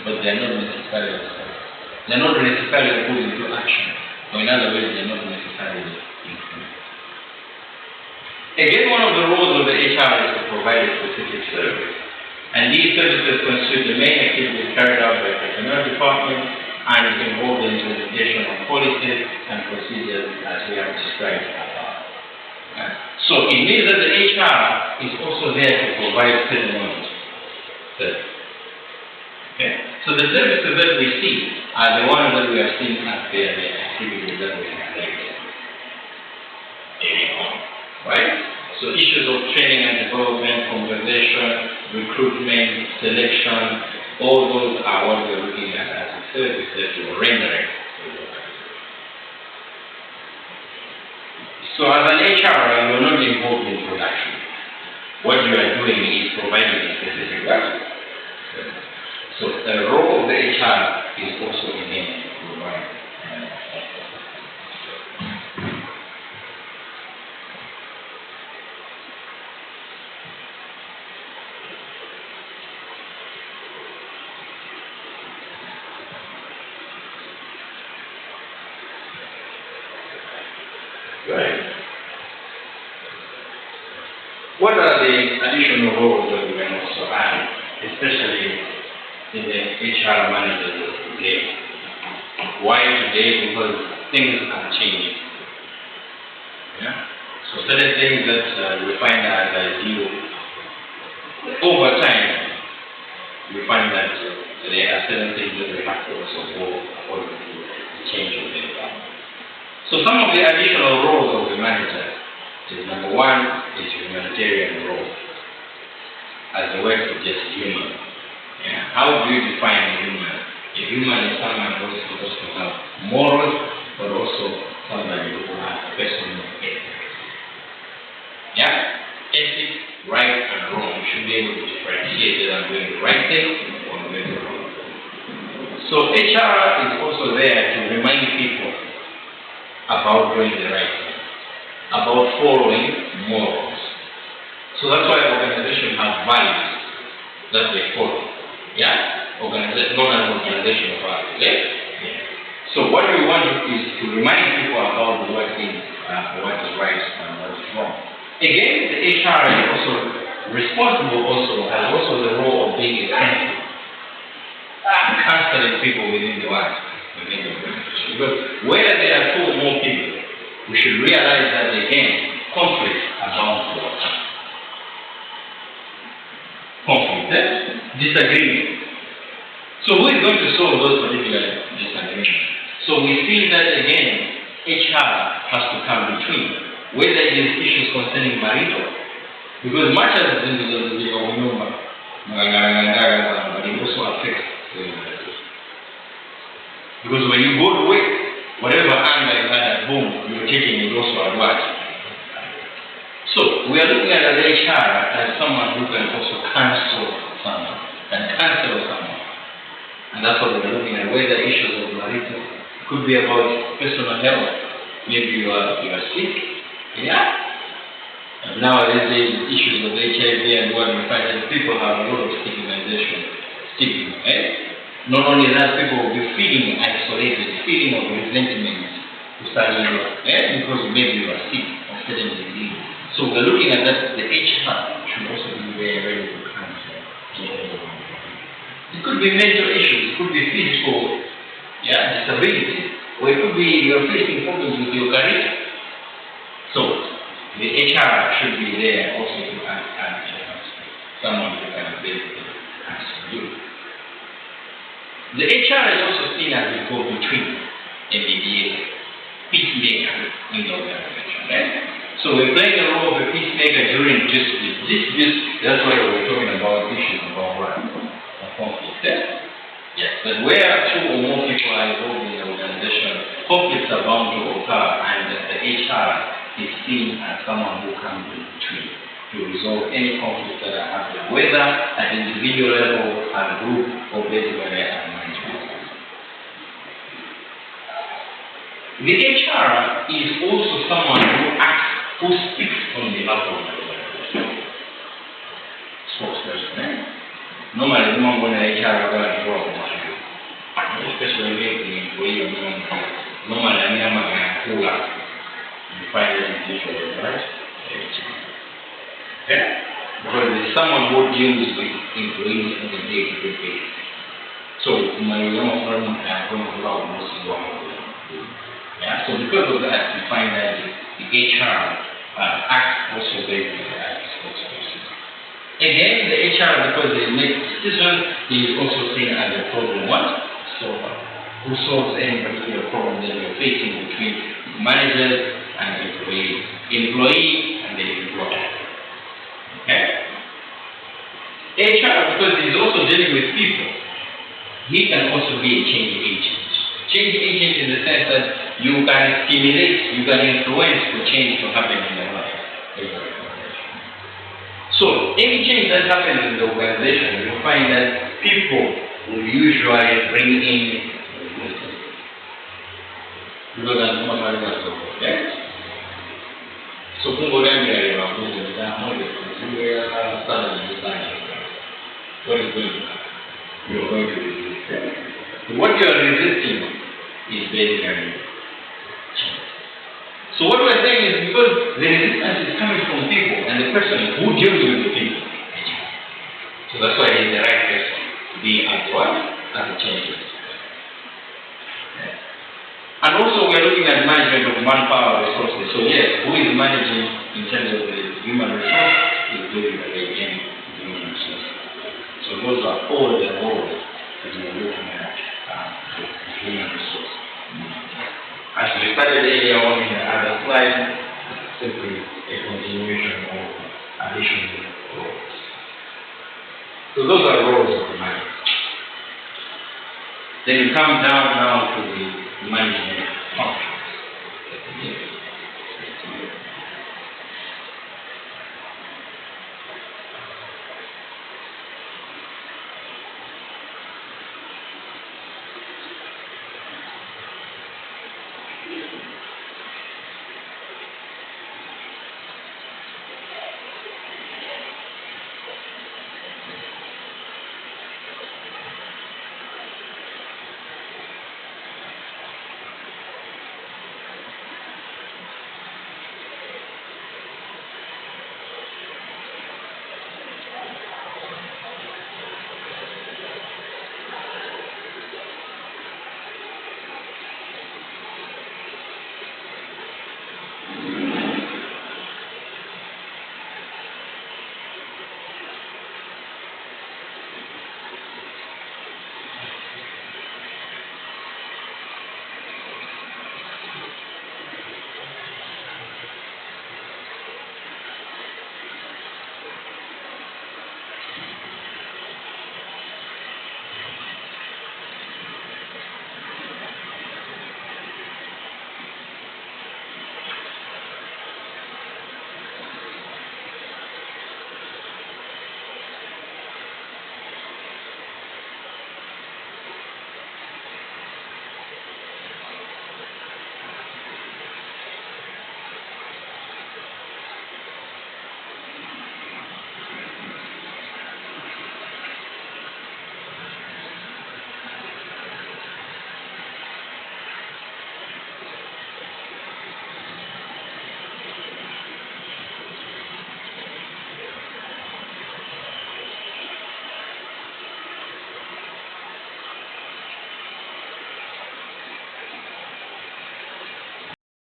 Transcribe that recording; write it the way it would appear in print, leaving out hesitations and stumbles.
but they're not necessarily put into action. Or in other words, they're not necessarily implemented. Again, one of the roles of the HR is to provide a specific service. And these services constitute the main activities carried out by the personnel department and is involved in implementation of policies and procedures as we have described above. So it means that the HR is also there to provide certain services. Okay? So the services that we see are the ones that we have seen as the activities that we have selected. Right? So issues of training and development, compensation, recruitment, selection, all those are what we're looking at as a service that you're rendering. So as an HR, you're not involved in production. What you are doing is providing a specific value. So the role of the HR is also in to provide. Right. What are the additional roles that we can also add, especially in the HR managers today? Why today? Because things are changing. Yeah. So certain things that we find as you over time, we find that there are certain things that we have to also go according to the change of the environment. So some of the additional roles of the manager is number one is humanitarian role. As the word suggests, human. Yeah. How do you define a human? A human is someone who is supposed to have morals, but also somebody who has personal ethics. Yeah? Ethics, right and wrong. You should be able to differentiate that I'm doing the right thing or doing the wrong thing. So HR is also there to remind people about doing the right thing, about following morals. So that's why organizations have values that they follow. Yeah? Known as organizational values. Yeah? So what we want is to remind people about what is right and what is wrong. Again, the HR is also responsible has also the role of being a counselor. Counseling people within the organization. Because whether there are two or more people, we should realize that again, conflicts are bound to occur. Conflict, disagreement. So who is going to solve those particular disagreements? So we see that again, HR has to come between, whether it is issues concerning marital, because much as the number, but it also affects the organization. Because when you go to work, whatever anger you had at home, you're taking it also at work. So we are looking at the HR as someone who can also counsel someone, and that's what we're looking at. Whether issues of marital, it could be about personal health. Maybe you are sick, yeah. And nowadays the issues of HIV and what we find that people have a lot of stigma, eh? Not only that, people will be feeling isolated, feeling of resentment because maybe you are sick of certain disease. So we're looking at that. The HR should also be very ready to counsel. It could be mental issues, it could be physical disability, or it could be you're facing problems with your career. So the HR should be there also to act as someone who can basically answer you. The HR is also seen as the go-between, a mediator, peacemaker in the organization. Right? So we're playing the role of a peacemaker during disputes. That's why we're talking about issues about what? Conflict. Yes, but where two or more people are involved in the organization, conflicts are bound to occur, and the HR is seen as someone who comes in between to resolve any conflicts that are happening, whether at individual level, at group, or basically at management. The HR is also someone who speaks on behalf of the organization. Spokesperson. Normally, we don't want HR to go and ruler. You find it in usually, right? Okay? Because it's someone who deals with employees on a day-to-day basis. So, my young friend, I'm going to allow most of them. Yeah, so because of that, we find that the HR Act also based on the Act. Again, the HR, because they make decisions, is also seen as a problem one. So, who solves any particular problem that you're facing between managers and employees, employee and the employer. Okay? HR, because he's also dealing with people, he can also be a change agent. Change agent in the sense that you can stimulate, you can influence for change to happen in the life. So, any change that happens in the organization, you find that people will usually bring in because I'm not having a so so, what is going you're going to resist. What you are resisting is basically change. So what we're saying is because the resistance is coming from people and the person who deals with the people. So that's why he's the right person to be as what? As a change agent. And also we're looking at management of manpower resources. So yes, who is managing in terms of the human resource is doing again human resource. So those are all the roles that we're looking at human resource. As we started earlier on in the other slide, simply a continuation of additional roles. So those are roles of the manager. Then you come down now to the management functions.